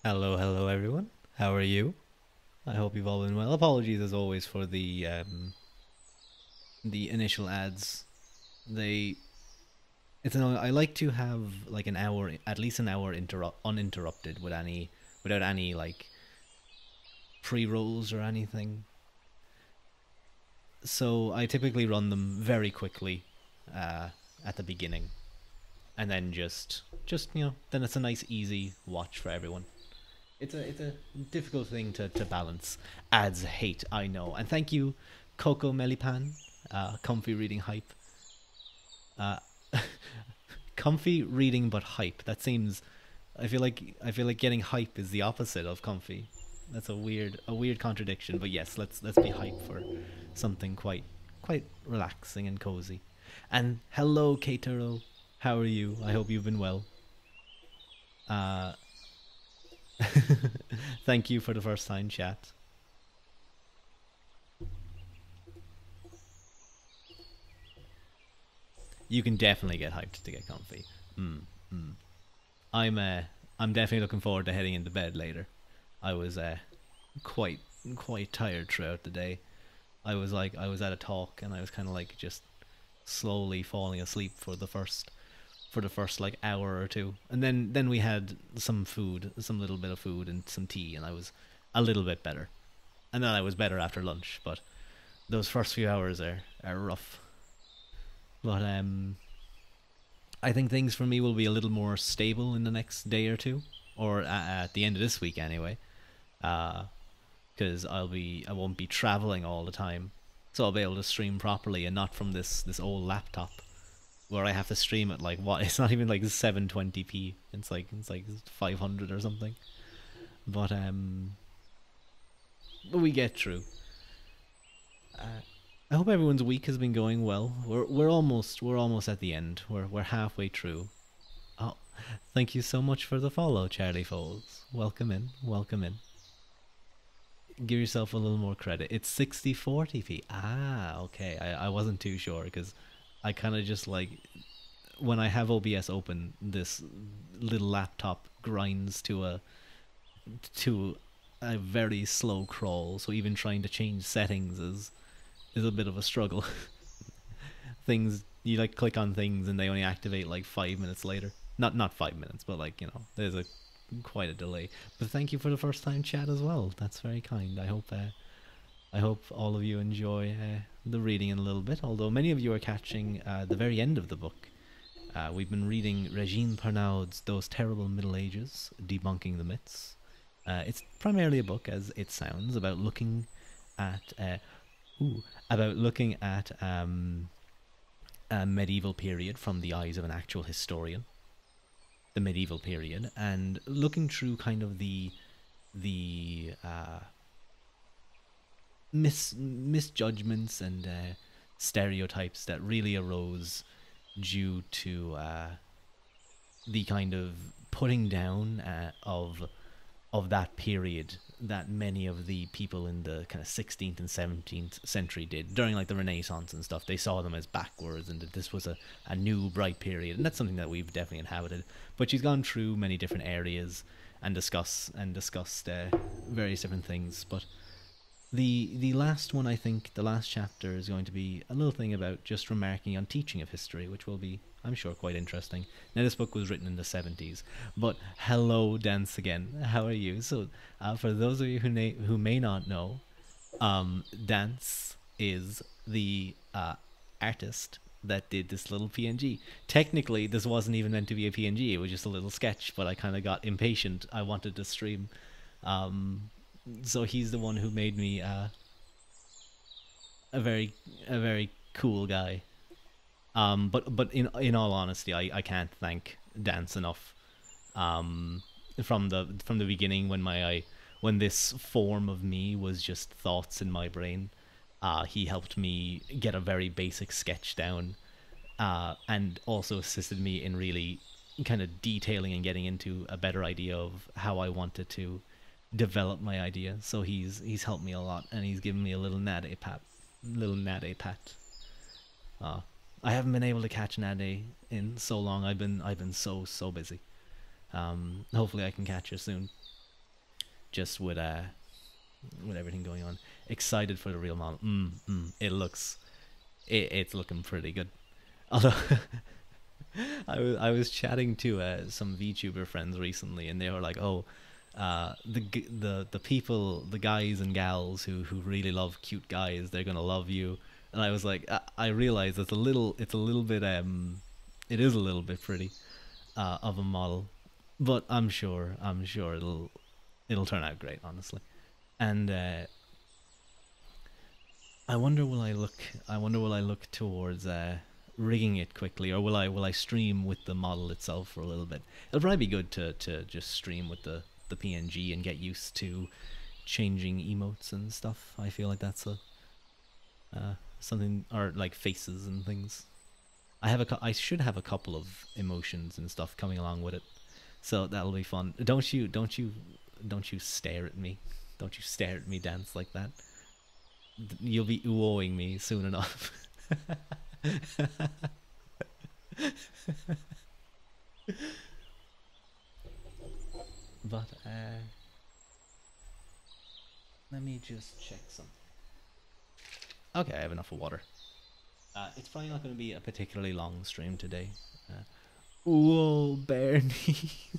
Hello, hello everyone. How are you? I hope you've all been well. Apologies as always for the initial ads. They it's annoying. I like to have like an hour, at least an hour uninterrupted without any like pre-rolls or anything. So I typically run them very quickly uh, at the beginning, and then just then it's a nice easy watch for everyone. It's a difficult thing to balance. Ads hate, I know. And thank you, Coco Melipan, comfy reading hype. Uh, comfy reading but hype. That seems. I feel like getting hype is the opposite of comfy. That's a weird contradiction. But yes, let's be hype for something quite relaxing and cozy. And hello, Keitaro. How are you? I hope you've been well. Uh, thank you for the first time chat. You can definitely get hyped to get comfy. Mm, mm. I'm uh, I'm definitely looking forward to heading into bed later. I was quite quite tired throughout the day. I was at a talk and I was kind of like just slowly falling asleep for the first like hour or two, and then we had some food, some little bit of food and some tea, and I was a little bit better, and then I was better after lunch. But those first few hours are rough. But I think things for me will be a little more stable in the next day or two, or at the end of this week anyway. Because I won't be traveling all the time, so I'll be able to stream properly and not from this old laptop where I have to stream at like what? It's not even like 720p. It's like 500 or something. But we get through. Uh, I hope everyone's week has been going well. We're almost at the end. We're halfway through. Oh, thank you so much for the follow, Charlie Foles. Welcome in. Welcome in. Give yourself a little more credit. It's 6040p. Ah, okay. I wasn't too sure because I kind of just like when I have OBS open, this little laptop grinds to a very slow crawl. So even trying to change settings is a bit of a struggle. Things you like click on things and they only activate like 5 minutes later. Not 5 minutes, but like there's a quite a delay. But thank you for the first time chat as well. That's very kind. I hope all of you enjoy the reading in a little bit. Although many of you are catching the very end of the book. We've been reading Regine Parnaud's Those Terrible Middle Ages, Debunking the Myths. It's primarily a book, as it sounds, at ooh, about looking at a medieval period from the eyes of an actual historian, the medieval period, and looking through kind of the misjudgments and stereotypes that really arose due to the kind of putting down of that period that many of the people in the kind of 16th and 17th century did during like the Renaissance and stuff. They saw them as backwards and that this was a new bright period, and that's something that we've definitely inhabited. But she's gone through many different areas and discussed various different things. But the last one, I think, the last chapter is going to be a little thing about just remarking on teaching of history, which will be, I'm sure, quite interesting. Now, this book was written in the 70s, but hello, Dance again. How are you? So, for those of you who may not know, Dance is the artist that did this little PNG. Technically, this wasn't even meant to be a PNG; it was just a little sketch. But I kind of got impatient. I wanted to stream. Um, so he's the one who made me a very cool guy. But in all honesty, I can't thank Dance enough. Um, from the beginning, when this form of me was just thoughts in my brain, he helped me get a very basic sketch down, and also assisted me in really kind of detailing and getting into a better idea of how I wanted to develop my idea. So he's helped me a lot, and he's given me a little nade pat. Uh, I haven't been able to catch nade in so long. I've been so busy. Hopefully I can catch you soon. just with everything going on. Excited for the real model. It's looking pretty good. Although I was chatting to some VTuber friends recently, and they were like, "Oh, the people, the guys and gals who really love cute guys, they're gonna love you." And I was like, I realize it's a little bit it is a little bit pretty of a model, but I'm sure it'll turn out great, honestly. And I wonder will I look towards rigging it quickly, or will I stream with the model itself for a little bit? It'll probably be good to just stream with the PNG and get used to changing emotes and stuff. I feel like that's a something, or like faces and things. I should have a couple of emotions and stuff coming along with it, so that'll be fun. Don't you stare at me. Don't you stare at me dance like that. You'll be oohing me soon enough. But let me just check something. Okay, I have enough of water. It's probably not going to be a particularly long stream today. Whoa, bear knees.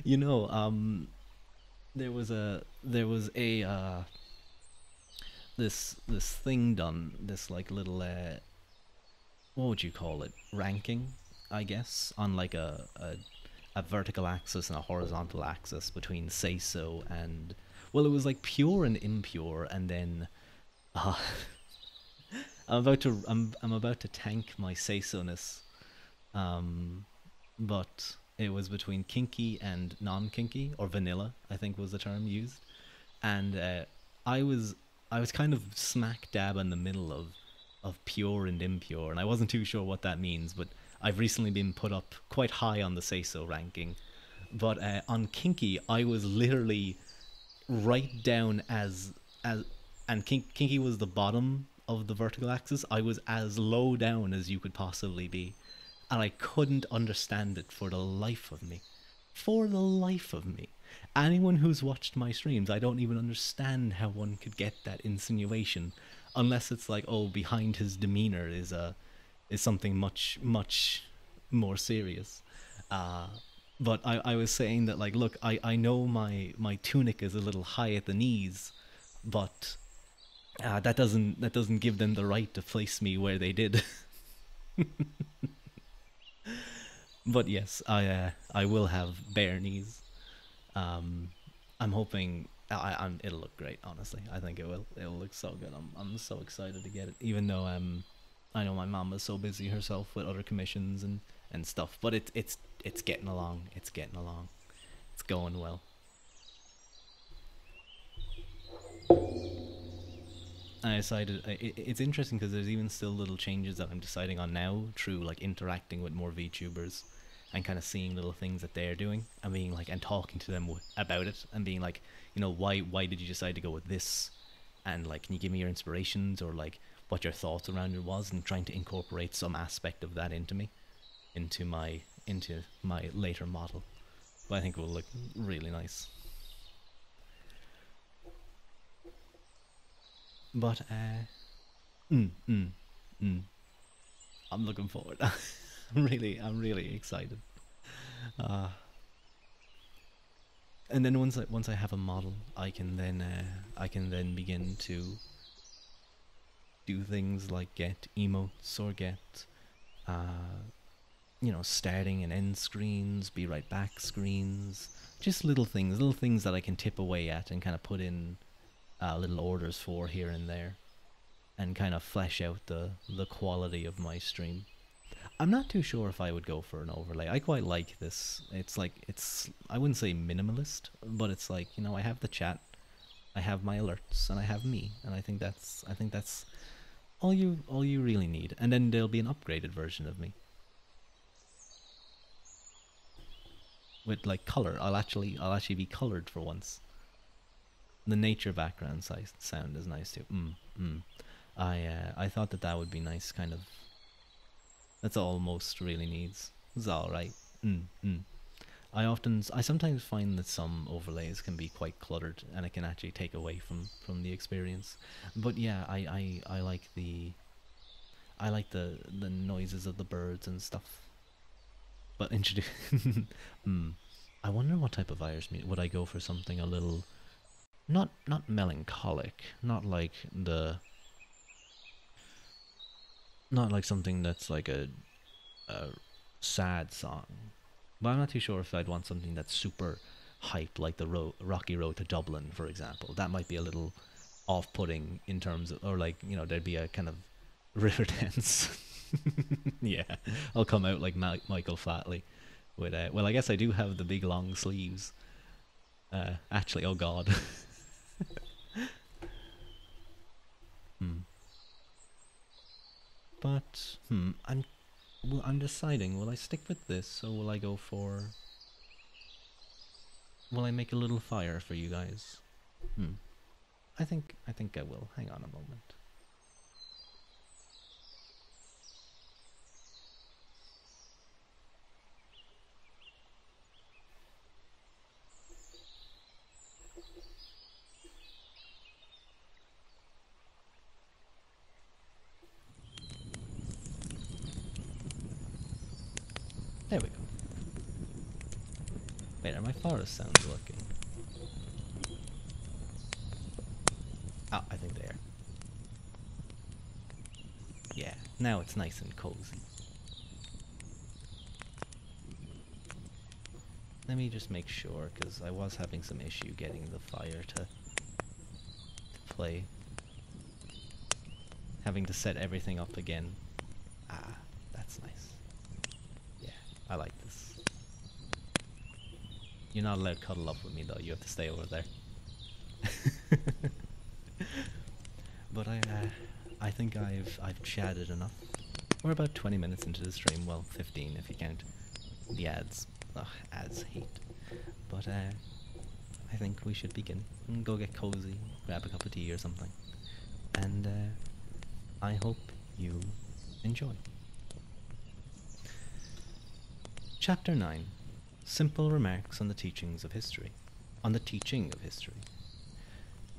You know, there was a this thing done, this like little what would you call it, ranking, I guess, on like a vertical axis and a horizontal axis between say so and, well, it was like pure and impure, and then uh, I'm about to tank my say so ness, but it was between kinky and non-kinky, or vanilla, I think was the term used. And I was kind of smack dab in the middle of pure and impure, and I wasn't too sure what that means, but I've recently been put up quite high on the say so ranking. But on kinky, I was literally right down as and kinky was the bottom of the vertical axis. I was as low down as you could possibly be, and I couldn't understand it for the life of me. For the life of me. Anyone who's watched my streams, I don't even understand how one could get that insinuation, unless it's like, oh, behind his demeanor is something much more serious. Uh, but I was saying that, like, look, I know my tunic is a little high at the knees, but that doesn't give them the right to place me where they did. But yes, I will have bare knees. Um, I'm hoping it'll look great. Honestly, I think it will. It'll look so good. I'm so excited to get it. Even though I know my mom is so busy herself with other commissions and stuff. But it's getting along. It's getting along. It's going well. I decided it's interesting because there's even still little changes that I'm deciding on now through like interacting with more VTubers and kind of seeing little things that they're doing and being like, and talking to them about it and being like, why did you decide to go with this, and like, can you give me your inspirations, or like what your thoughts around it was, and trying to incorporate some aspect of that into my later model. But I think it will look really nice. But mm, mm, mm. I'm looking forward. I'm really excited. Uh, and then once I have a model, I can then begin to do things like get emotes, or get starting and end screens, be right back screens, just little things that I can tip away at and kind of put in little orders for here and there, and kind of flesh out the quality of my stream. I'm not too sure if I would go for an overlay. I quite like this. It's like, I wouldn't say minimalist, but it's like, I have the chat, I have my alerts, and I have me, and I think that's all you really need. And then there'll be an upgraded version of me with like color. I'll actually be colored for once. The nature background sound is nice too. I thought that would be nice, kind of. That's all most really needs. It's all right. I sometimes find that some overlays can be quite cluttered, and it can actually take away from the experience. But yeah, I like the noises of the birds and stuff. But introduce. Hmm. I wonder what type of Irish music would I go for? Something a little not melancholic, not like something that's like a sad song. But I'm not too sure if I'd want something that's super hype, like the Rocky Road to Dublin, for example. That might be a little off-putting in terms of, or like, there'd be a kind of river dance. Yeah, I'll come out like Michael Flatley with. Well, I guess I do have the big long sleeves. Actually, oh god. Hmm. But I'm deciding. Will I stick with this, or will I go for? Will I make a little fire for you guys? Hmm. I think I will. Hang on a moment. There we go. Wait, are my forest sounds working? Oh, I think they are. Yeah, now it's nice and cozy. Let me just make sure, because I was having some issue getting the fire to play. Having to set everything up again. Ah, that's nice. Yeah, I like this. You're not allowed to cuddle up with me though, you have to stay over there. But I think I've chatted enough. We're about 20 minutes into the stream, well 15 if you count the ads. Ugh, ads hate. But I think we should begin. Go get cozy, grab a cup of tea or something. And I hope you enjoy. Chapter 9. Simple remarks on the teachings of history. On the teaching of history.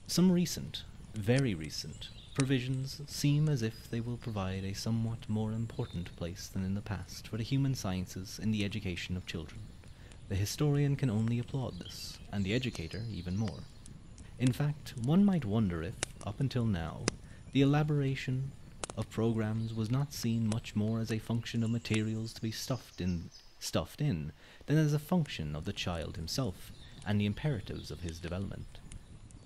Some recent, very recent, provisions seem as if they will provide a somewhat more important place than in the past for the human sciences in the education of children. The historian can only applaud this, and the educator even more. In fact, one might wonder if, up until now, the elaboration of programs was not seen much more as a function of materials to be stuffed in than as a function of the child himself and the imperatives of his development.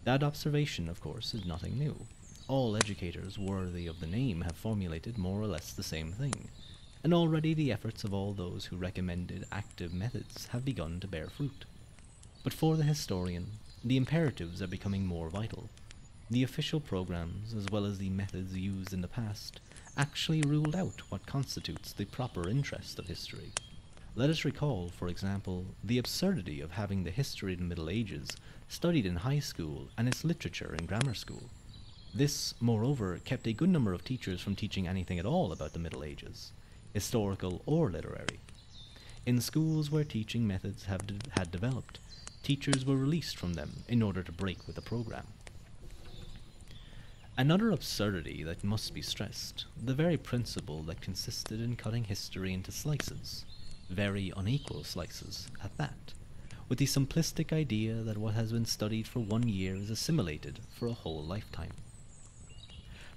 That observation, of course, is nothing new. All educators worthy of the name have formulated more or less the same thing, and already the efforts of all those who recommended active methods have begun to bear fruit. But for the historian, the imperatives are becoming more vital. The official programs, as well as the methods used in the past, actually ruled out what constitutes the proper interest of history. Let us recall, for example, the absurdity of having the history of the Middle Ages studied in high school and its literature in grammar school. This, moreover, kept a good number of teachers from teaching anything at all about the Middle Ages, historical or literary. In schools where teaching methods had developed, teachers were released from them in order to break with the program. Another absurdity that must be stressed, the very principle that consisted in cutting history into slices, very unequal slices at that, with the simplistic idea that what has been studied for 1 year is assimilated for a whole lifetime.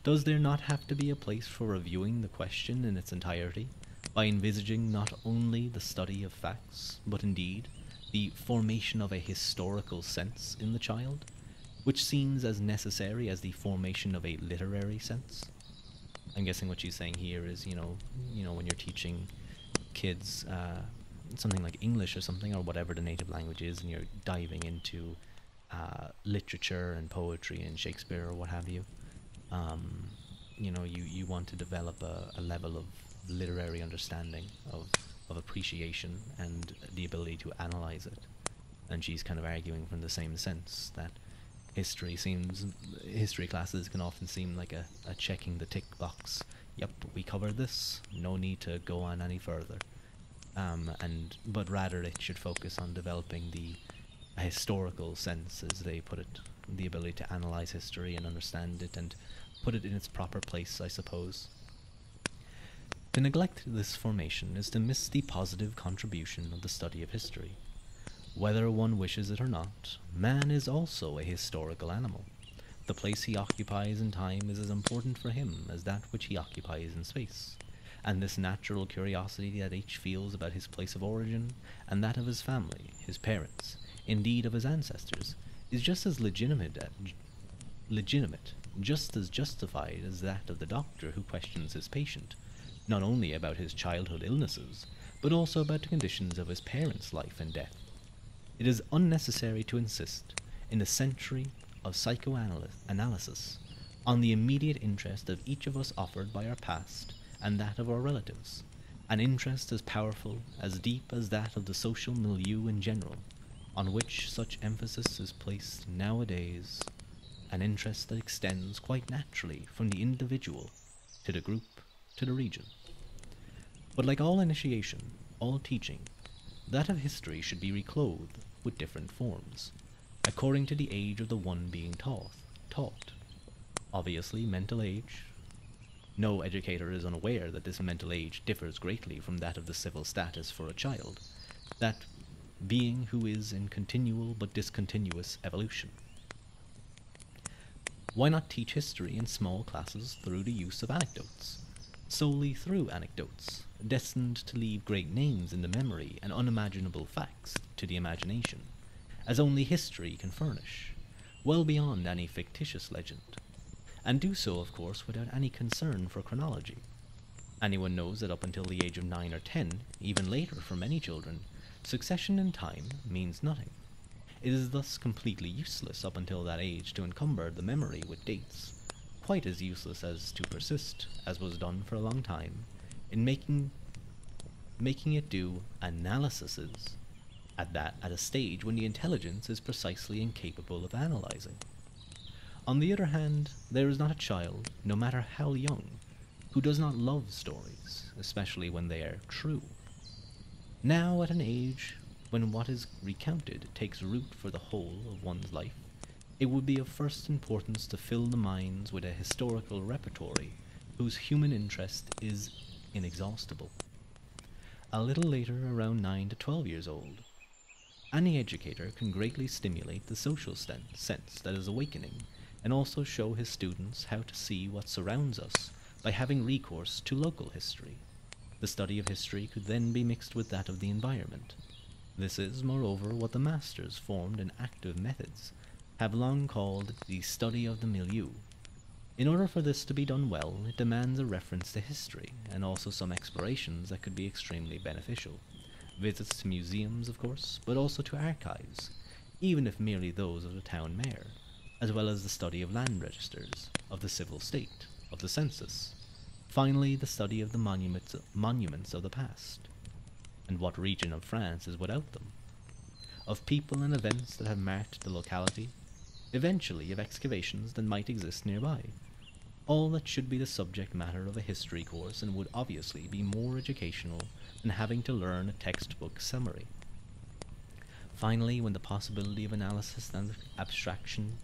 Does there not have to be a place for reviewing the question in its entirety, by envisaging not only the study of facts, but indeed the formation of a historical sense in the child, which seems as necessary as the formation of a literary sense? I'm guessing what she's saying here is, when you're teaching kids something like English or something, or whatever the native language is, and you're diving into literature and poetry and Shakespeare or what have you, you want to develop a level of literary understanding, of appreciation, and the ability to analyze it. And she's kind of arguing from the same sense that history classes can often seem like a checking the tick box. Yep, we covered this, no need to go on any further. but rather it should focus on developing the a historical sense, as they put it, the ability to analyze history and understand it and put it in its proper place, I suppose. To neglect this formation is to miss the positive contribution of the study of history. Whether one wishes it or not, man is also a historical animal. The place he occupies in time is as important for him as that which he occupies in space, and this natural curiosity that each feels about his place of origin and that of his family, his parents, indeed of his ancestors, is just as legitimate, just as justified as that of the doctor who questions his patient, not only about his childhood illnesses, but also about the conditions of his parents' life and death. It is unnecessary to insist, in a century of psychoanalysis, on the immediate interest of each of us offered by our past and that of our relatives, an interest as powerful, as deep as that of the social milieu in general, on which such emphasis is placed nowadays, an interest that extends quite naturally from the individual to the group to the region. But like all initiation, all teaching, that of history should be reclothed with different forms, according to the age of the one being taught. Obviously, mental age. No educator is unaware that this mental age differs greatly from that of the civil status for a child, that being who is in continual but discontinuous evolution. Why not teach history in small classes through the use of anecdotes? Solely through anecdotes, destined to leave great names in the memory and unimaginable facts to the imagination, as only history can furnish, well beyond any fictitious legend, and do so, of course, without any concern for chronology. Anyone knows that up until the age of 9 or 10, even later for many children, succession in time means nothing. It is thus completely useless up until that age to encumber the memory with dates, quite as useless as to persist, as was done for a long time, in making it do analyses at a stage when the intelligence is precisely incapable of analyzing. On the other hand, there is not a child, no matter how young, who does not love stories, especially when they are true. Now, at an age when what is recounted takes root for the whole of one's life, it would be of first importance to fill the minds with a historical repertory whose human interest is inexhaustible. A little later, around 9 to 12 years old, any educator can greatly stimulate the social sense that is awakening, and also show his students how to see what surrounds us by having recourse to local history. The study of history could then be mixed with that of the environment. This is, moreover, what the masters, formed in active methods, have long called the study of the milieu. In order for this to be done well, it demands a reference to history, and also some explorations that could be extremely beneficial. Visits to museums, of course, but also to archives, even if merely those of the town mayor, as well as the study of land registers, of the civil state, of the census. Finally, the study of the monuments of the past. And what region of France is without them? Of people and events that have marked the locality, eventually of excavations that might exist nearby. All that should be the subject matter of a history course, and would obviously be more educational than having to learn a textbook summary. Finally, when the possibility of analysis and abstraction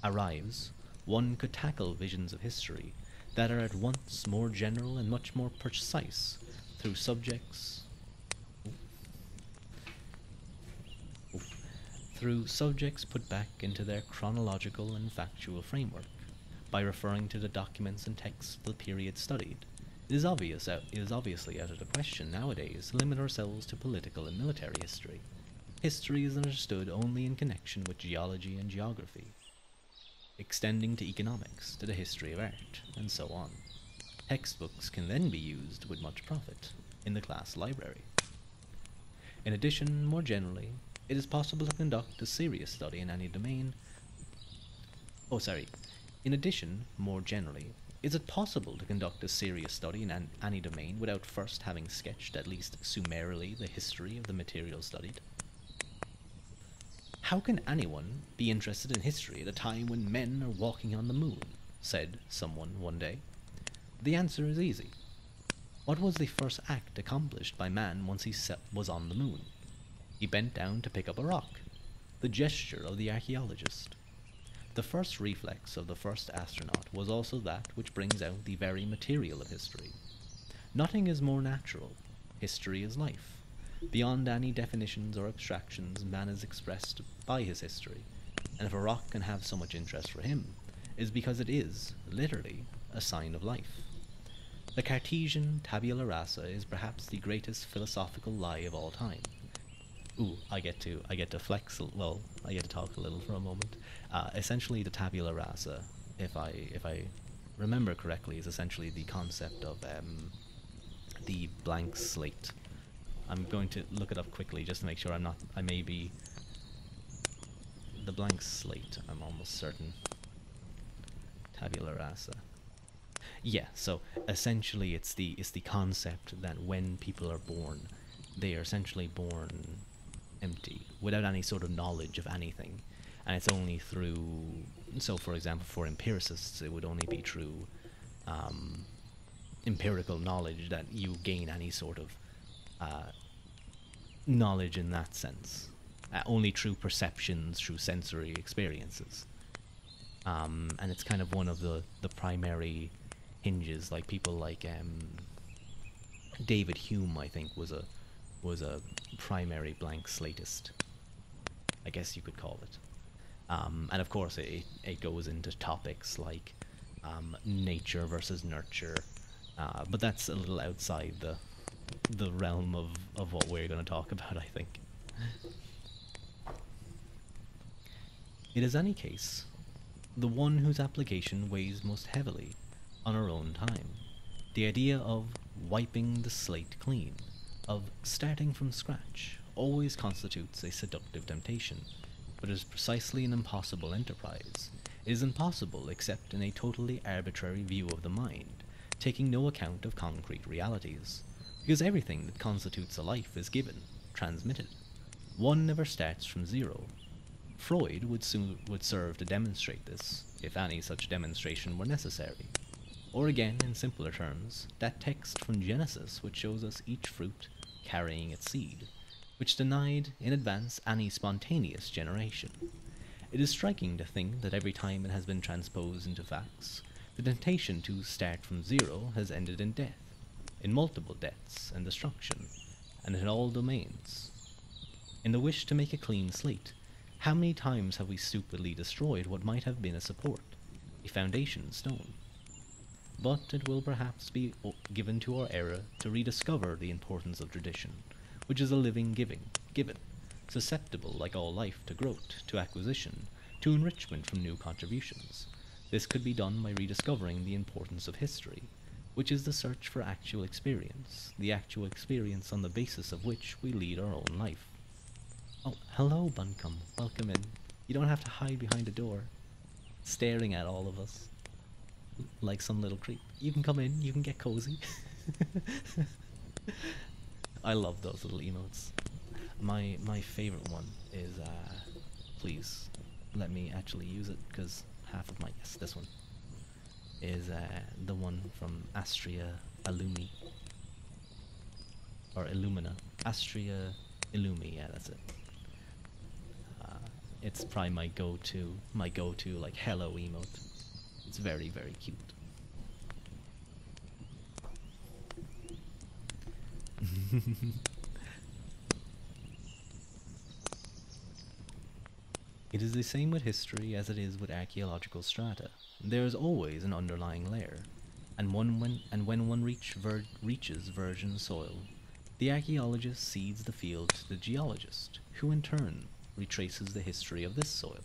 arrives, one could tackle visions of history that are at once more general and much more precise through subjects put back into their chronological and factual framework by referring to the documents and texts of the period studied. It is obviously out of the question nowadays to limit ourselves to political and military history. History is understood only in connection with geology and geography, extending to economics, to the history of art, and so on. Textbooks can then be used with much profit in the class library. In addition, more generally, it is possible to conduct a serious study in any domain. In addition, more generally, is it possible to conduct a serious study in any domain without first having sketched, at least summarily, the history of the material studied? How can anyone be interested in history at a time when men are walking on the moon? Said someone one day. The answer is easy. What was the first act accomplished by man once was on the moon? He bent down to pick up a rock. The gesture of the archaeologist. The first reflex of the first astronaut was also that which brings out the very material of history. Nothing is more natural. History is life. Beyond any definitions or abstractions, man is expressed by his history, and if a rock can have so much interest for him, it is because it is, literally, a sign of life. The Cartesian tabula rasa is perhaps the greatest philosophical lie of all time. Ooh, I get to flex. Well, I get to talk a little for a moment. Essentially, the tabula rasa, if I remember correctly, is essentially the concept of the blank slate. I'm going to look it up quickly just to make sure I may be the blank slate. I'm almost certain. Tabula rasa. Yeah. So essentially, it's the concept that when people are born, they are essentially born empty, without any sort of knowledge of anything, and it's only through. So, for example, for empiricists, it would only be through empirical knowledge that you gain any sort of knowledge in that sense. Only through perceptions, through sensory experiences, and it's kind of one of the primary hinges. Like people like David Hume, I think, was a primary blank slatist, I guess you could call it. And of course it goes into topics like nature versus nurture, but that's a little outside the realm of what we're going to talk about, I think. It is any case the one whose application weighs most heavily on our own time. The idea of wiping the slate clean, of starting from scratch, always constitutes a seductive temptation, but is precisely an impossible enterprise. It is impossible except in a totally arbitrary view of the mind, taking no account of concrete realities, because everything that constitutes a life is given, transmitted. One never starts from zero. Freud would serve to demonstrate this, if any such demonstration were necessary. Or again, in simpler terms, that text from Genesis which shows us each fruit carrying its seed, which denied in advance any spontaneous generation. It is striking to think that every time it has been transposed into facts, the temptation to start from zero has ended in death, in multiple deaths and destruction, and in all domains. In the wish to make a clean slate, how many times have we stupidly destroyed what might have been a support, a foundation stone? But it will perhaps be given to our era to rediscover the importance of tradition, which is a living given, susceptible, like all life, to growth, to acquisition, to enrichment from new contributions. This could be done by rediscovering the importance of history, which is the search for actual experience, the actual experience on the basis of which we lead our own life. Oh, hello, Buncombe. Welcome in. You don't have to hide behind a door, staring at all of us like some little creep. You can come in, you can get cozy. I love those little emotes. My favorite one is, please let me actually use it, because half of my, yes, this one, is the one from Astria Illumi. Or Illumina. Astria Illumi, yeah, that's it. It's probably my go-to, like, hello emote. It's very, very cute. It is the same with history as it is with archaeological strata. There is always an underlying layer, and when one reaches virgin soil, the archaeologist cedes the field to the geologist, who in turn retraces the history of this soil.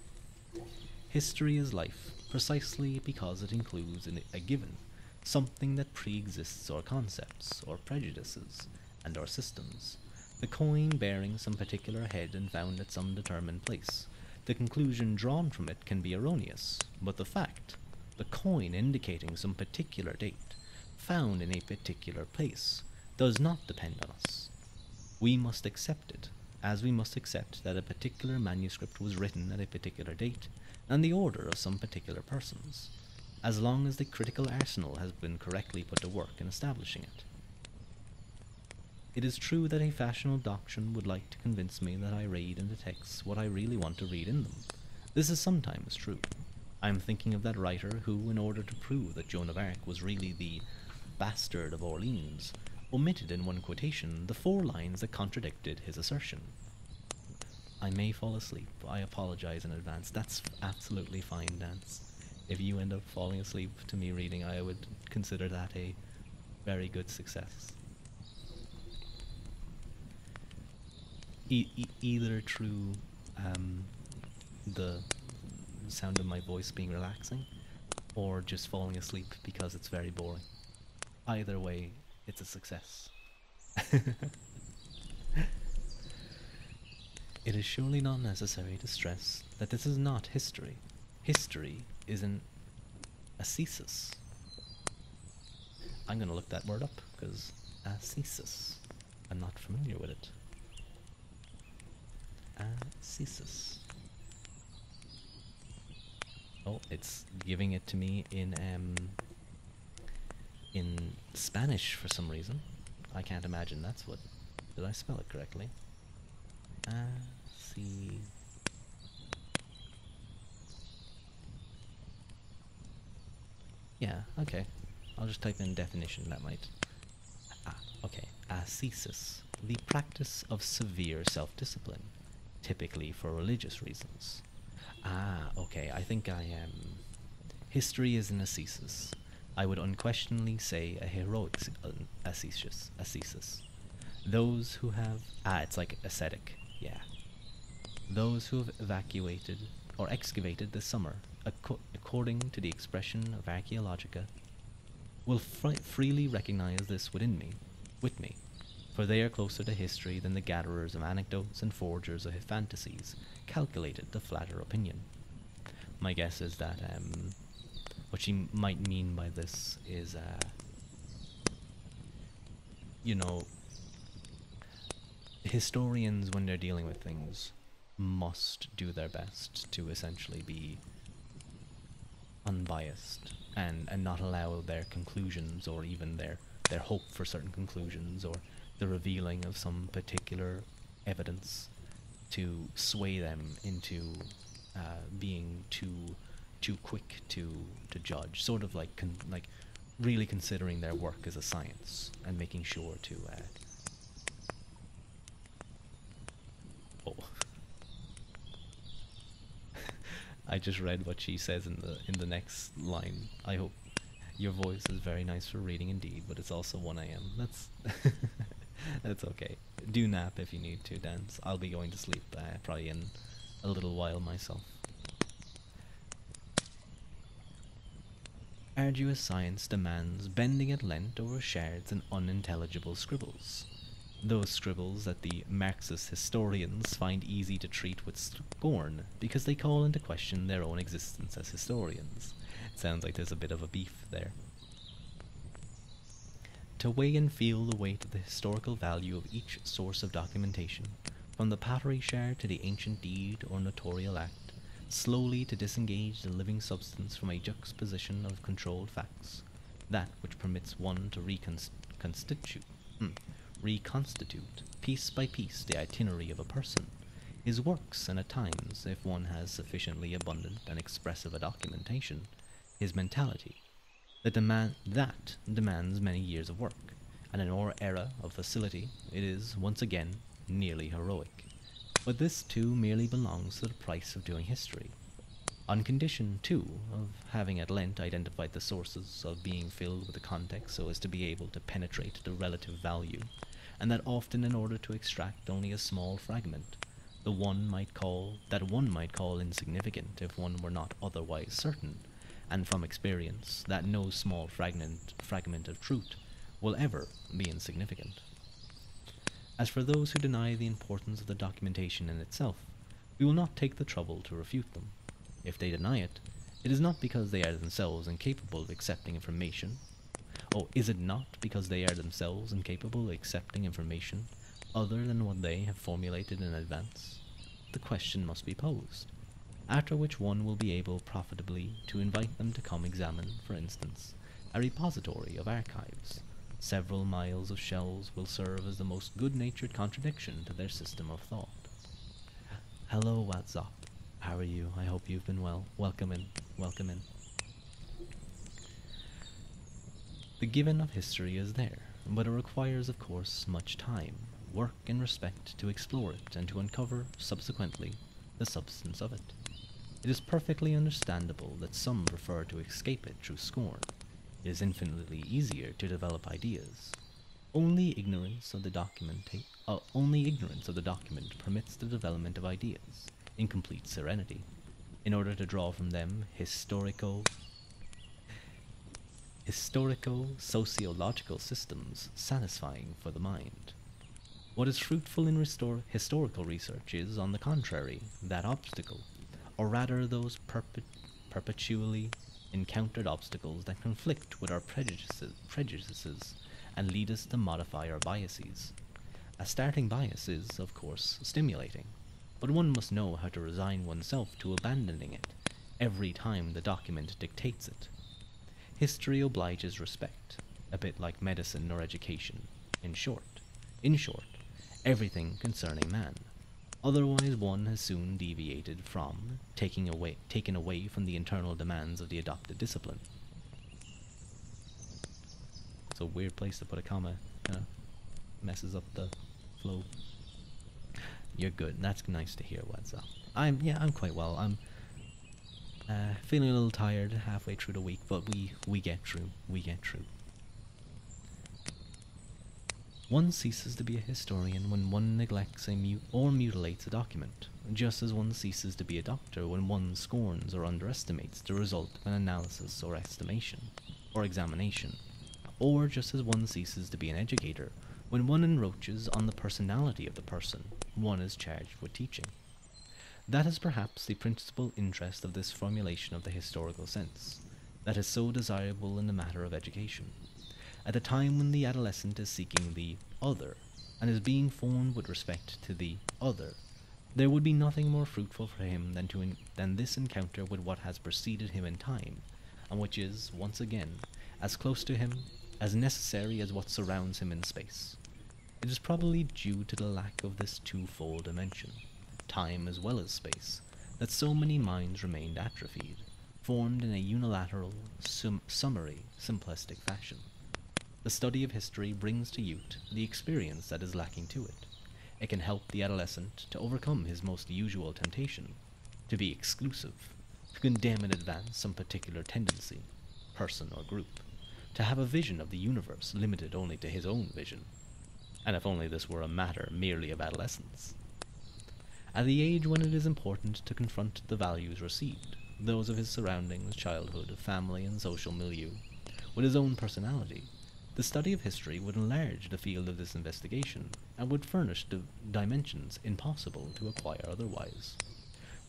History is life, precisely because it includes in it a given, something that pre-exists our concepts, our prejudices, and our systems. The coin bearing some particular head and found at some determined place. The conclusion drawn from it can be erroneous, but the fact, the coin indicating some particular date, found in a particular place, does not depend on us. We must accept it, as we must accept that a particular manuscript was written at a particular date, and the order of some particular persons, as long as the critical arsenal has been correctly put to work in establishing it. It is true that a fashionable doctrine would like to convince me that I read in the texts what I really want to read in them. This is sometimes true. I am thinking of that writer who, in order to prove that Joan of Arc was really the bastard of Orleans, omitted in one quotation the 4 lines that contradicted his assertion. I may fall asleep. I apologize in advance. That's absolutely fine, Dance. If you end up falling asleep to me reading, I would consider that a very good success. Either through the sound of my voice being relaxing, or just falling asleep because it's very boring. Either way, it's a success. It is surely not necessary to stress that this is not history. History is an ascesis. I'm going to look that word up, because ascesis, I'm not familiar with it. Ascesis. Oh, it's giving it to me in Spanish for some reason. I can't imagine that's what... Did I spell it correctly? Yeah, okay. I'll just type in definition, that might... okay. Ascesis. The practice of severe self-discipline, typically for religious reasons. Okay, I think I am... History is an ascesis. I would unquestionably say a heroic ascesis. Those who have... it's like ascetic, yeah. Those who have evacuated or excavated this summer, according to the expression of Archaeologica, will freely recognize this with me, for they are closer to history than the gatherers of anecdotes and forgers of fantasies, calculated to flatter opinion. My guess is that what she might mean by this is, you know, historians, when they're dealing with things, must do their best to essentially be unbiased and not allow their conclusions, or even their hope for certain conclusions, or the revealing of some particular evidence, to sway them into being too quick to judge. Sort of like really considering their work as a science and making sure to. Oh. I just read what she says in the next line. I hope your voice is very nice for reading indeed, but it's also 1 a.m. That's that's okay. Do nap if you need to, Dance. I'll be going to sleep probably in a little while myself. Arduous science demands bending at length over shards and unintelligible scribbles. Those scribbles that the Marxist historians find easy to treat with scorn because they call into question their own existence as historians. It sounds like there's a bit of a beef there. To weigh and feel the weight of the historical value of each source of documentation, from the pottery shard to the ancient deed or notarial act, slowly to disengage the living substance from a juxtaposition of controlled facts, that which permits one to reconstitute piece by piece the itinerary of a person, his works, and at times, if one has sufficiently abundant and expressive a documentation, his mentality, that demands many years of work, and in our era of facility it is, once again, nearly heroic. But this too merely belongs to the price of doing history, on condition, too, of having at length identified the sources, of being filled with the context so as to be able to penetrate the relative value, and that often in order to extract only a small fragment, that one might call insignificant if one were not otherwise certain, and from experience, that no small fragment of truth will ever be insignificant. As for those who deny the importance of the documentation in itself, we will not take the trouble to refute them. If they deny it, it is not because they are themselves incapable of accepting information. Oh, is it not because they are themselves incapable of accepting information other than what they have formulated in advance? The question must be posed, after which one will be able profitably to invite them to come examine, for instance, a repository of archives, Several miles of shells will serve as the most good-natured contradiction to their system of thought. Hello, Ruadh. How are you? I hope you've been well. Welcome in. Welcome in. The given of history is there, but it requires, of course, much time, work, and respect to explore it and to uncover, subsequently, the substance of it. It is perfectly understandable that some prefer to escape it through scorn. It is infinitely easier to develop ideas. Only ignorance of the document permits the development of ideas in complete serenity, in order to draw from them historico-sociological systems satisfying for the mind. What is fruitful in historical research is, on the contrary, that obstacle, or rather those perpetually encountered obstacles that conflict with our prejudices and lead us to modify our biases. A starting bias is, of course, stimulating, but one must know how to resign oneself to abandoning it every time the document dictates it. History obliges respect, a bit like medicine or education. In short, everything concerning man. Otherwise one has soon deviated from, taken away from the internal demands of the adopted discipline. It's a weird place to put a comma, messes up the flow. You're good. That's nice to hear, Ruadh. I'm quite well. I'm feeling a little tired halfway through the week, but we get through. One ceases to be a historian when one neglects or mutilates a document, just as one ceases to be a doctor when one scorns or underestimates the result of an analysis or examination, or just as one ceases to be an educator when one encroaches on the personality of the person one is charged with teaching. That is perhaps the principal interest of this formulation of the historical sense, that is so desirable in the matter of education. At the time when the adolescent is seeking the other, and is being formed with respect to the other, there would be nothing more fruitful for him than this encounter with what has preceded him in time, and which is, once again, as close to him, as necessary as what surrounds him in space. It is probably due to the lack of this twofold dimension, time as well as space, that so many minds remained atrophied, formed in a unilateral, summary, simplistic fashion. The study of history brings to youth the experience that is lacking to it. It can help the adolescent to overcome his most usual temptation, to be exclusive, to condemn in advance some particular tendency, person or group, to have a vision of the universe limited only to his own vision. And if only this were a matter merely of adolescence. At the age when it is important to confront the values received, those of his surroundings, childhood, family, and social milieu, with his own personality, the study of history would enlarge the field of this investigation, and would furnish the dimensions impossible to acquire otherwise.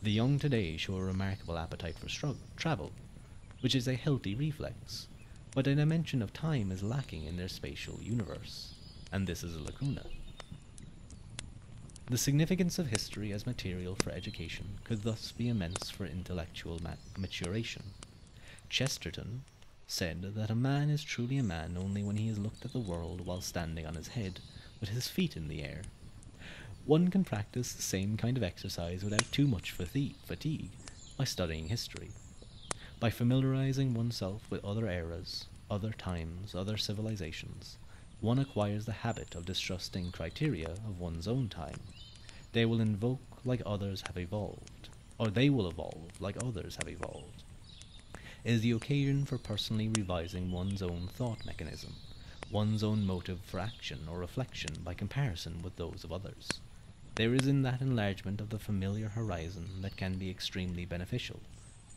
The young today show a remarkable appetite for travel, which is a healthy reflex, but a dimension of time is lacking in their spatial universe, and this is a lacuna. The significance of history as material for education could thus be immense for intellectual maturation. Chesterton said that a man is truly a man only when he has looked at the world while standing on his head, with his feet in the air. One can practice the same kind of exercise without too much fatigue by studying history. By familiarizing oneself with other eras, other times, other civilizations, one acquires the habit of distrusting criteria of one's own time. They will evolve like others have evolved. It is the occasion for personally revising one's own thought mechanism, one's own motive for action or reflection by comparison with those of others. There is in that enlargement of the familiar horizon that can be extremely beneficial,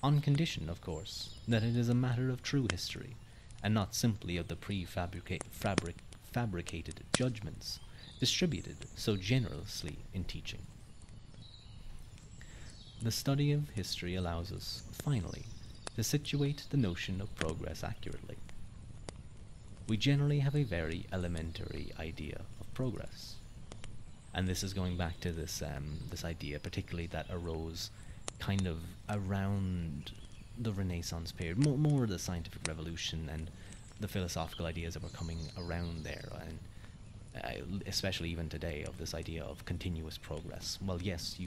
on condition, of course, that it is a matter of true history, and not simply of the fabricated judgments distributed so generously in teaching. The study of history allows us, finally, to situate the notion of progress accurately. We generally have a very elementary idea of progress, and this is going back to this idea particularly that arose kind of around the Renaissance period, more the scientific revolution, and the philosophical ideas that were coming around there, and especially even today, of this idea of continuous progress. Well, yes,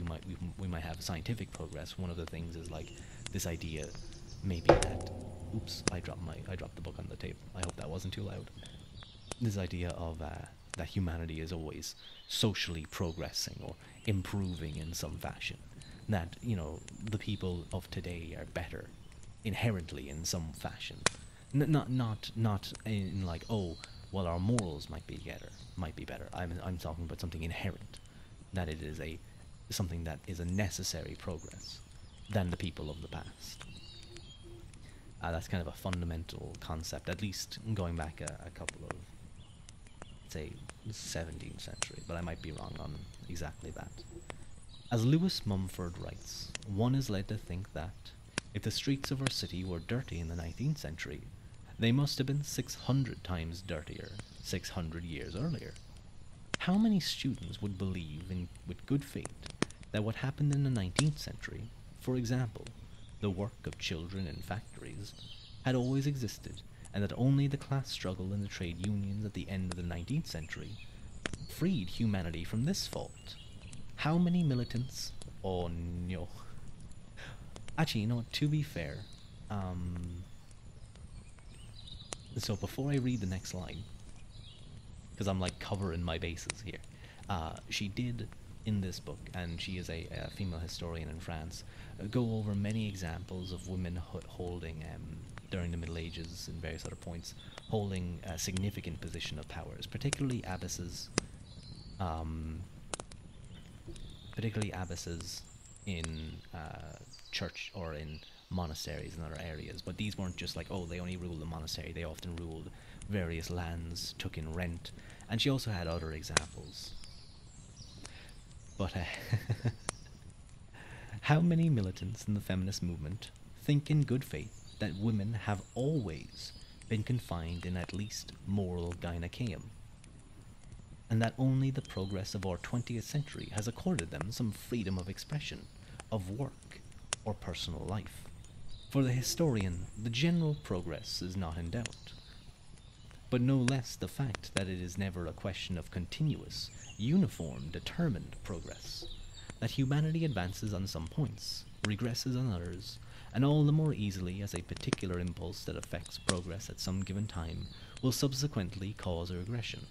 we might have scientific progress. One of the things is like this idea, maybe that. Oops, I dropped the book on the table. I hope that wasn't too loud. This idea of that humanity is always socially progressing or improving in some fashion. That, the people of today are better inherently in some fashion. Not in like, oh, well, our morals might be better. I'm talking about something inherent, that it is something that is a necessary progress than the people of the past. That's kind of a fundamental concept, at least going back a couple of, say, 17th century, but I might be wrong on exactly that. As Lewis Mumford writes, one is led to think that if the streets of our city were dirty in the 19th century, they must have been 600 times dirtier 600 years earlier. How many students would believe with good faith that what happened in the 19th century, for example, the work of children in factories, had always existed, and that only the class struggle and the trade unions at the end of the 19th century freed humanity from this fault? How many militants? Oh no. Actually, to be fair, so before I read the next line, because I'm like covering my bases here, she did in this book, and she is a female historian in France, go over many examples of women holding, during the Middle Ages and various other points, holding a significant position of powers, particularly abbesses in church or in monasteries and other areas. But these weren't just like, oh, they only ruled the monastery. They often ruled various lands, took in rent, and she also had other examples. But how many militants in the feminist movement think in good faith that women have always been confined in at least moral gynaeceum, and that only the progress of our 20th century has accorded them some freedom of expression, of work, or personal life? For the historian, the general progress is not in doubt, but no less the fact that it is never a question of continuous, uniform, determined progress, that humanity advances on some points, regresses on others, and all the more easily as a particular impulse that affects progress at some given time will subsequently cause a regression.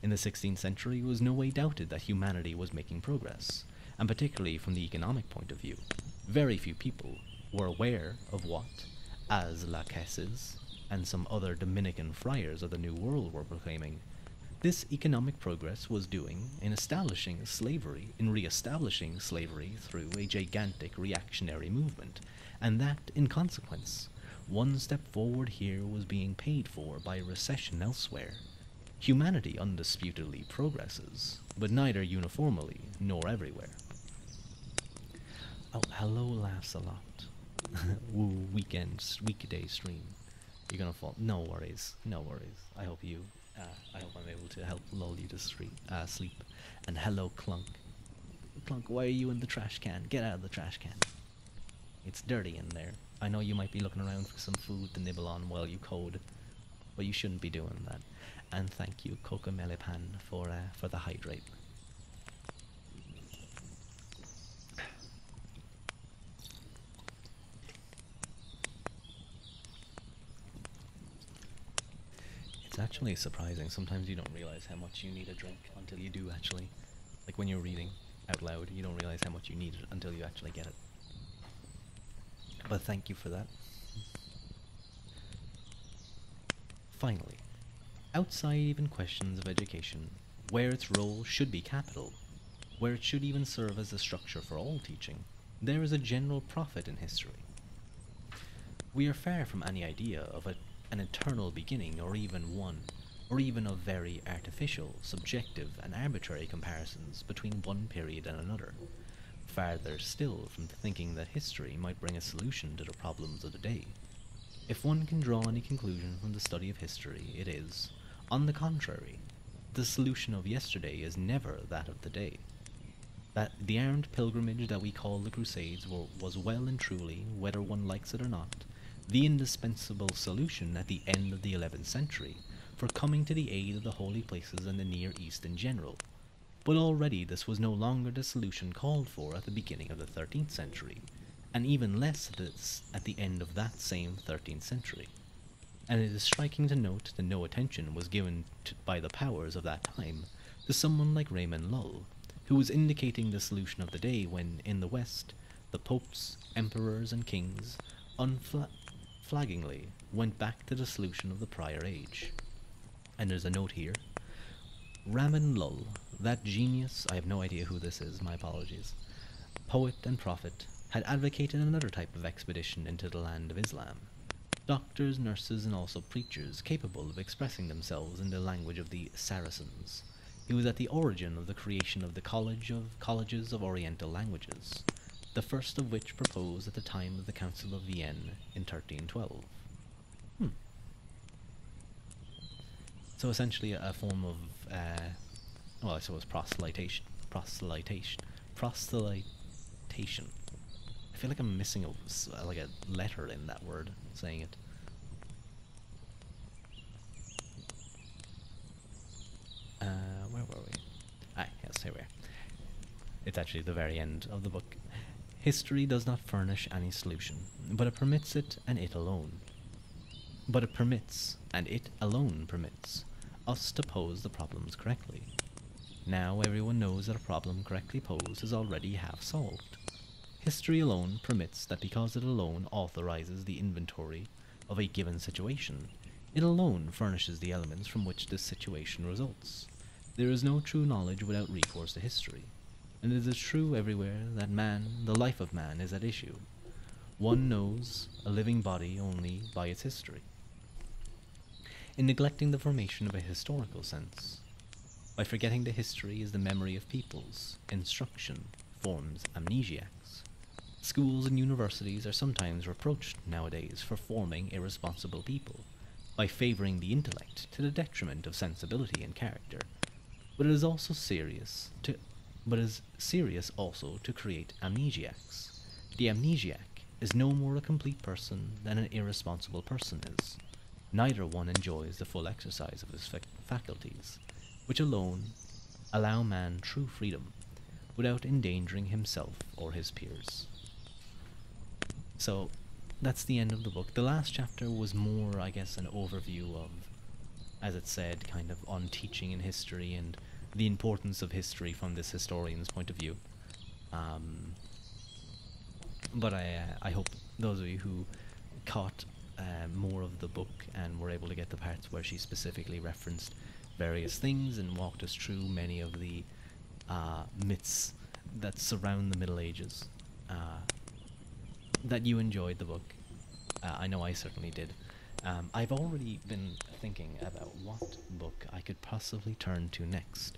In the 16th century, it was no way doubted that humanity was making progress, and particularly from the economic point of view. Very few people were aware of what, as Lacaisses and some other Dominican friars of the New World were proclaiming, this economic progress was doing in re-establishing slavery through a gigantic reactionary movement, and that, in consequence, one step forward here was being paid for by a recession elsewhere. Humanity undisputedly progresses, but neither uniformly nor everywhere. Oh, hello, laughs a lot. Woo, weekday stream. You're gonna fall. No worries. I hope I'm able to help lull you to sleep. And hello, Clunk. Clunk, why are you in the trash can? Get out of the trash can. It's dirty in there. I know you might be looking around for some food to nibble on while you code, but you shouldn't be doing that. And thank you, Coca Melipan, for the hydrate. It's actually surprising. Sometimes you don't realize how much you need a drink until you do actually. Like when you're reading out loud, you don't realize how much you need it until you actually get it. But thank you for that. Finally, outside even questions of education, where its role should be capital, where it should even serve as a structure for all teaching, there is a general profit in history. We are far from any idea of an eternal beginning, or even of very artificial, subjective, and arbitrary comparisons between one period and another. Farther still from thinking that history might bring a solution to the problems of the day. If one can draw any conclusion from the study of history, it is, on the contrary, the solution of yesterday is never that of the day. That the armed pilgrimage that we call the Crusades was well and truly, whether one likes it or not, the indispensable solution at the end of the 11th century for coming to the aid of the holy places and the Near East in general. But already this was no longer the solution called for at the beginning of the 13th century, and even less this at the end of that same 13th century. And it is striking to note that no attention was given by the powers of that time to someone like Raymond Lull, who was indicating the solution of the day when, in the West, the popes, emperors, and kings unflaggingly went back to the solution of the prior age. And there's a note here. Raymond Lull, that genius, I have no idea who this is, my apologies, poet and prophet, had advocated another type of expedition into the land of Islam. Doctors, nurses, and also preachers capable of expressing themselves in the language of the Saracens. He was at the origin of the creation of the Colleges of Oriental Languages, the first of which proposed at the time of the Council of Vienne in 1312. So essentially a form of, well, I suppose proselytation. I feel like I'm missing like a letter in that word, saying it. Where were we? Yes, here we are. It's actually the very end of the book. History does not furnish any solution, but it permits it, and it alone. But it permits, and it alone permits, us to pose the problems correctly. Now everyone knows that a problem correctly posed is already half solved. History alone permits that because it alone authorizes the inventory of a given situation, it alone furnishes the elements from which this situation results. There is no true knowledge without recourse to history, and it is true everywhere that man, the life of man, is at issue. One knows a living body only by its history. In neglecting the formation of a historical sense, by forgetting the history is the memory of peoples, instruction forms amnesiacs. Schools and universities are sometimes reproached nowadays for forming irresponsible people, by favoring the intellect to the detriment of sensibility and character. But it is also serious also to create amnesiacs. The amnesiac is no more a complete person than an irresponsible person is. Neither one enjoys the full exercise of his faculties, which alone allow man true freedom, without endangering himself or his peers. So, that's the end of the book. The last chapter was more, I guess, an overview of, as it said, kind of on teaching in history and the importance of history from this historian's point of view. But I hope those of you who caught more of the book and were able to get the parts where she specifically referenced various things and walked us through many of the myths that surround the Middle Ages, that you enjoyed the book. I know I certainly did. I've already been thinking about what book I could possibly turn to next.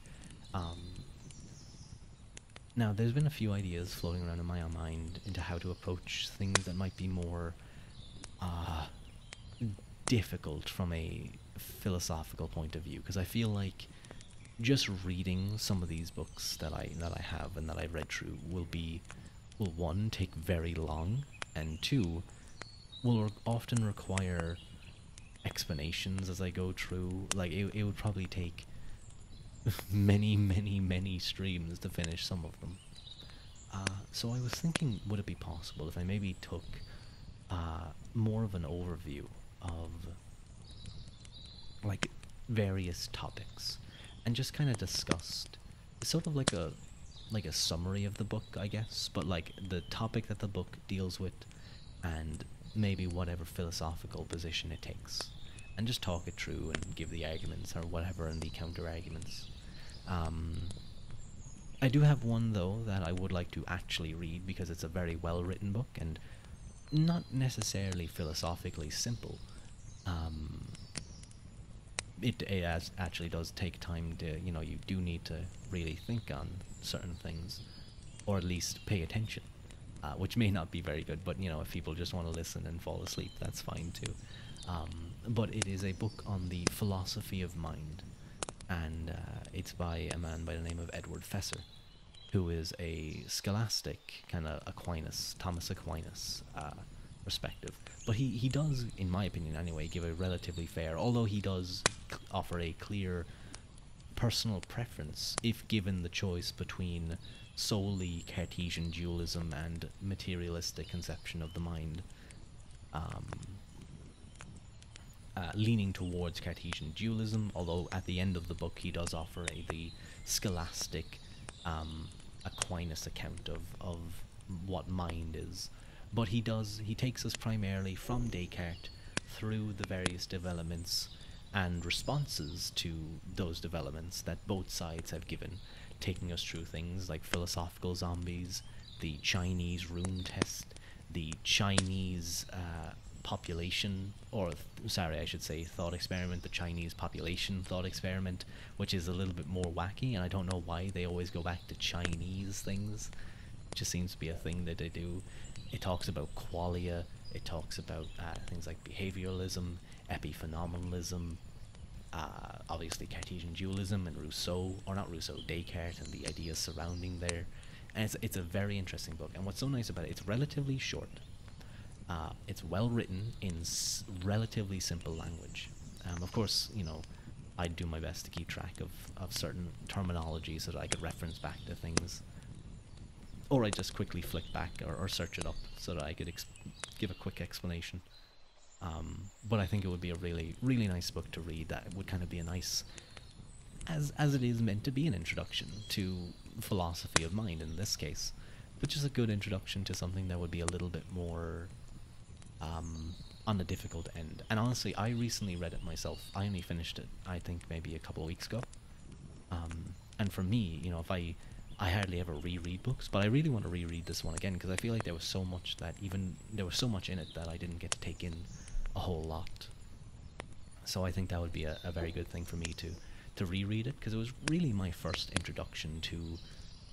Now, there's been a few ideas floating around in my own mind into how to approach things that might be more difficult from a philosophical point of view, because I feel like just reading some of these books that I have and that I've read through will one, take very long, and two, will often require explanations as I go through. Like, it would probably take many streams to finish some of them. So I was thinking, would it be possible if I maybe took more of an overview of like various topics and just kind of discussed sort of like a summary of the book, I guess, but like the topic that the book deals with and maybe whatever philosophical position it takes, and just talk it through and give the arguments or whatever and the counter arguments. I do have one though that I would like to actually read because it's a very well written book and not necessarily philosophically simple. It actually does take time to, you do need to really think on certain things, or at least pay attention, which may not be very good, but if people just want to listen and fall asleep, that's fine too. But it is a book on the philosophy of mind, and it's by a man by the name of Edward Fesser, who is a scholastic kind of Thomas Aquinas perspective. But he does, in my opinion anyway, give a relatively fair, although he does offer a clear personal preference if given the choice between solely Cartesian dualism and materialistic conception of the mind. Um, Leaning towards Cartesian dualism, although at the end of the book he does offer the scholastic Aquinas account of what mind is. But he takes us primarily from Descartes through the various developments and responses to those developments that both sides have given, taking us through things like philosophical zombies, the Chinese rune test, the Chinese population, or sorry, I should say thought experiment, the Chinese population thought experiment, which is a little bit more wacky, and I don't know why they always go back to Chinese things. It just seems to be a thing that they do. It talks about qualia, it talks about things like behavioralism, epiphenomenalism, obviously Cartesian dualism and Rousseau, or not Rousseau, Descartes and the ideas surrounding there. And it's a very interesting book, and what's so nice about it, it's relatively short. It's well written in relatively simple language. Of course, I do my best to keep track of certain terminology so that I could reference back to things. Or I just quickly flick back or search it up so that I could give a quick explanation. But I think it would be a really, really nice book to read that would kind of be a nice, as it is meant to be, an introduction to philosophy of mind in this case. But just a good introduction to something that would be a little bit more on the difficult end. And honestly, I recently read it myself. I only finished it, I think, maybe a couple of weeks ago. And for me, if I hardly ever reread books, but I really want to reread this one again because I feel like there was so much in it that I didn't get to take in a whole lot. So I think that would be a very good thing for me to reread it, because it was really my first introduction to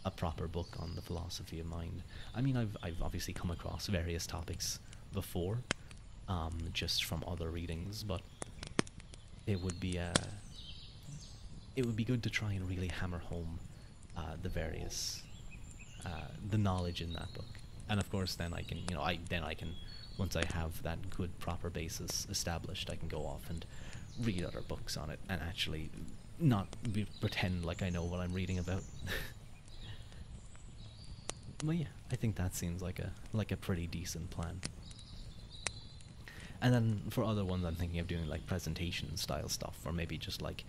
a proper book on the philosophy of mind. I mean, I've obviously come across various topics before, just from other readings, but it would be good to try and really hammer home the knowledge in that book. And of course then I can once I have that good proper basis established, I can go off and read other books on it and actually not pretend like I know what I'm reading about. But yeah, I think that seems like a pretty decent plan. And then for other ones, I'm thinking of doing like presentation style stuff, or maybe just like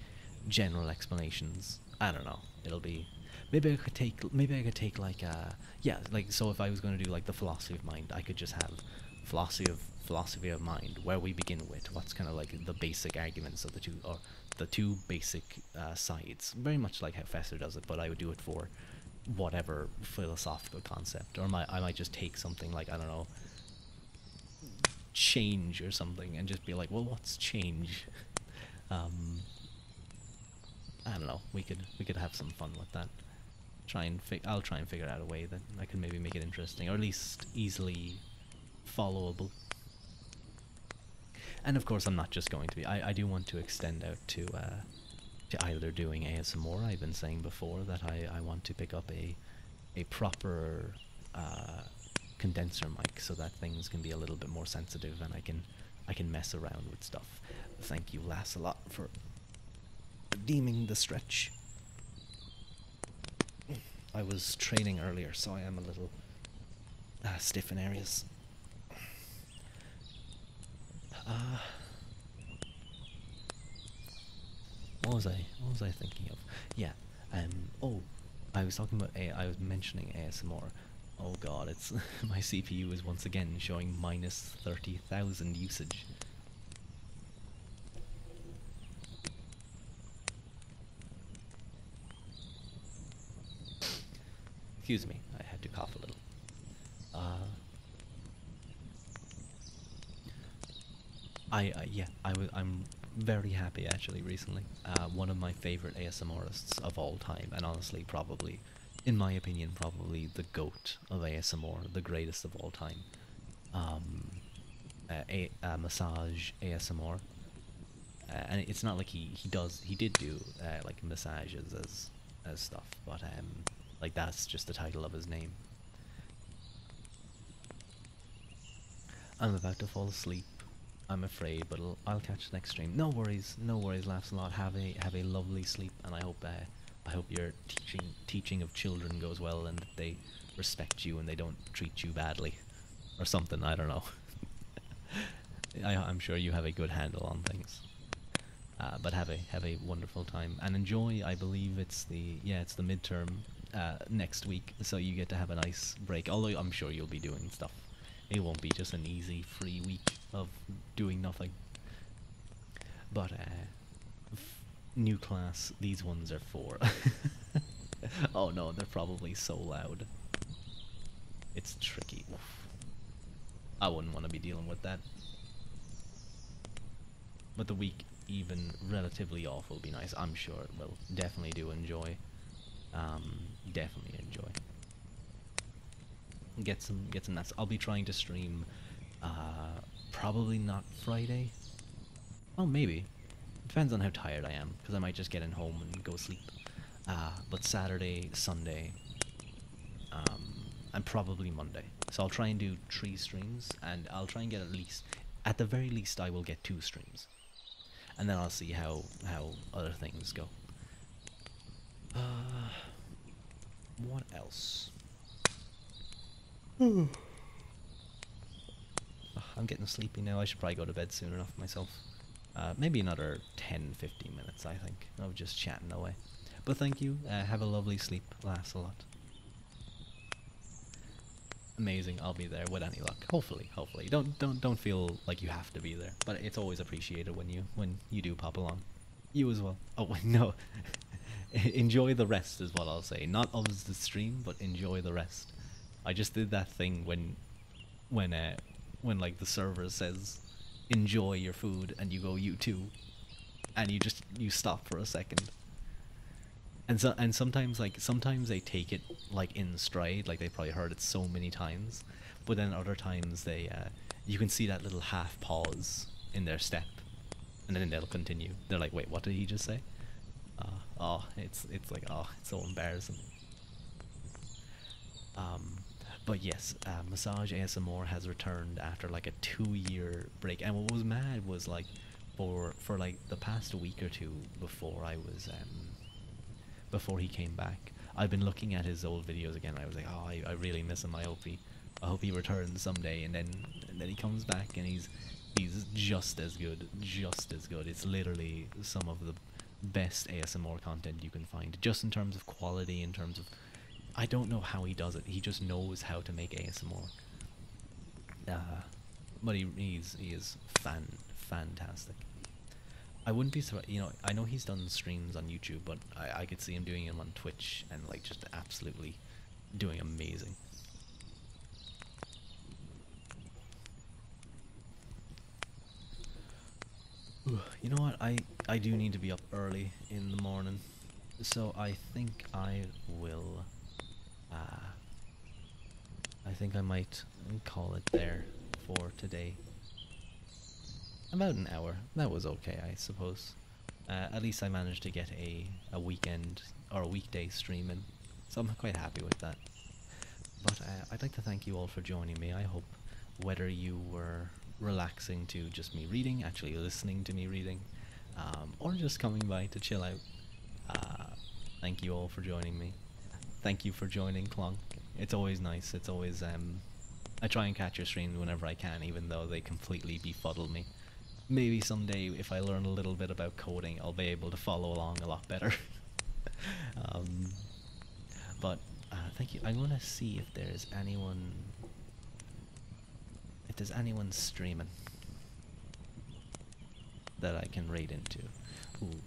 general explanations. I don't know. It'll be maybe I could take like so if I was going to do like the philosophy of mind, I could just have philosophy of mind, where we begin with what's kind of like the basic arguments of the two basic sides, very much like how Fester does it, but I would do it for whatever philosophical concept. Or I might just take something like, I don't know, change or something, and just be like, well, what's change? I don't know. We could have some fun with that. I'll try and figure out a way that I can maybe make it interesting, or at least easily followable. And of course, I'm not just going to be. I do want to extend out to either doing ASMR. I've been saying before that I want to pick up a proper condenser mic so that things can be a little bit more sensitive and I can mess around with stuff. Thank you, Lass, a lot for redeeming the stretch. I was training earlier, so I am a little stiff in areas. What was I thinking of? Yeah. I was talking about I was mentioning ASMR. Oh god, it's my CPU is once again showing minus 30,000 usage. Excuse me, I had to cough a little. I'm very happy actually recently. One of my favorite ASMRists of all time, and honestly probably, in my opinion, probably the GOAT of ASMR, the greatest of all time. Massage ASMR. And it's not like he did do like massages as stuff, but like that's just the title of his name. I'm about to fall asleep. I'm afraid, but I'll catch the next stream. No worries, no worries. Laughs a lot. Have a lovely sleep, and I hope your teaching of children goes well, and that they respect you and they don't treat you badly, or something. I don't know. I'm sure you have a good handle on things. But have a wonderful time and enjoy. I believe it's the midterm next week, so you get to have a nice break. Although I'm sure you'll be doing stuff. It won't be just an easy free week of doing nothing. But new class, these ones are for. Oh no, they're probably so loud. It's tricky. Oof. I wouldn't want to be dealing with that. But the week, even relatively off, will be nice. I'm sure it will. Definitely do enjoy. Definitely enjoy. Get some nuts. I'll be trying to stream. Probably not Friday. Oh, maybe. Depends on how tired I am, because I might just get in home and go sleep. But Saturday, Sunday, and probably Monday. So I'll try and do 3 streams, and I'll try and get at the very least, I will get 2 streams. And then I'll see how other things go. What else? I'm getting sleepy now. I should probably go to bed soon enough myself. Maybe another 10-15 minutes, I think, of just chatting away. But thank you. Have a lovely sleep. Laughs a lot. Amazing. I'll be there with any luck. Hopefully. Don't feel like you have to be there, but it's always appreciated when you do pop along. You as well. Oh wait, no. Enjoy the rest is what I'll say. Not of the stream, but enjoy the rest. I just did that thing when like the server says enjoy your food and you go you too, and you stop for a second. And sometimes they take it like in stride, like they probably heard it so many times, but then other times they you can see that little half pause in their step, and then they'll continue. They're like, wait, what did he just say? It's like, it's so embarrassing. But yes, Massage ASMR has returned after like a 2-year break, and what was mad was like for like the past week or two before he came back, I've been looking at his old videos again. I was like, I really miss him. I hope he returns someday. And then he comes back and he's just as good. It's literally some of the best ASMR content you can find, just in terms of quality, in terms of, I don't know how he does it. He just knows how to make ASMR. But he is fantastic. I wouldn't be surprised, I know he's done streams on YouTube, but I could see him doing them on Twitch and like just absolutely doing amazing. You know what, I do need to be up early in the morning, so I think I will, I think I might call it there for today. About an hour. That was okay, I suppose. At least I managed to get a weekend or a weekday stream in, so I'm quite happy with that. But I'd like to thank you all for joining me. I hope whether you were relaxing to just me reading, actually listening to me reading, or just coming by to chill out, thank you all for joining me. Thank you for joining, Clonk. It's always nice. It's always, I try and catch your streams whenever I can, even though they completely befuddle me. Maybe someday, if I learn a little bit about coding, I'll be able to follow along a lot better. But thank you. I'm gonna see if there's anyone streaming that I can raid into. Ooh,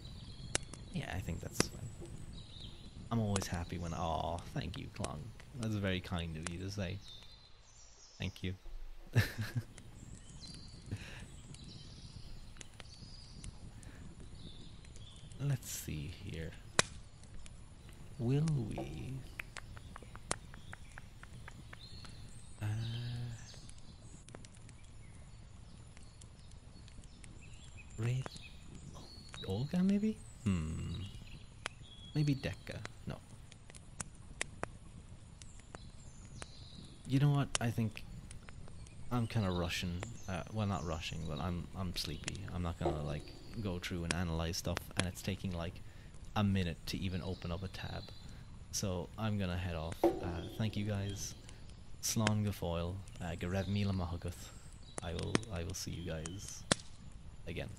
yeah, I think that's fine. I'm always happy when. Oh, thank you, Clonk. That's very kind of you to say. Thank you. Let's see here. Will we? Raid Olga, maybe? Maybe Dekka. No. You know what? I think I'm kind of rushing. Well, not rushing, but I'm sleepy. I'm not gonna like go through and analyze stuff, and it's taking like a minute to even open up a tab. So I'm gonna head off. Thank you guys. Slán go fóill, go raibh míle maithagath. I will see you guys again.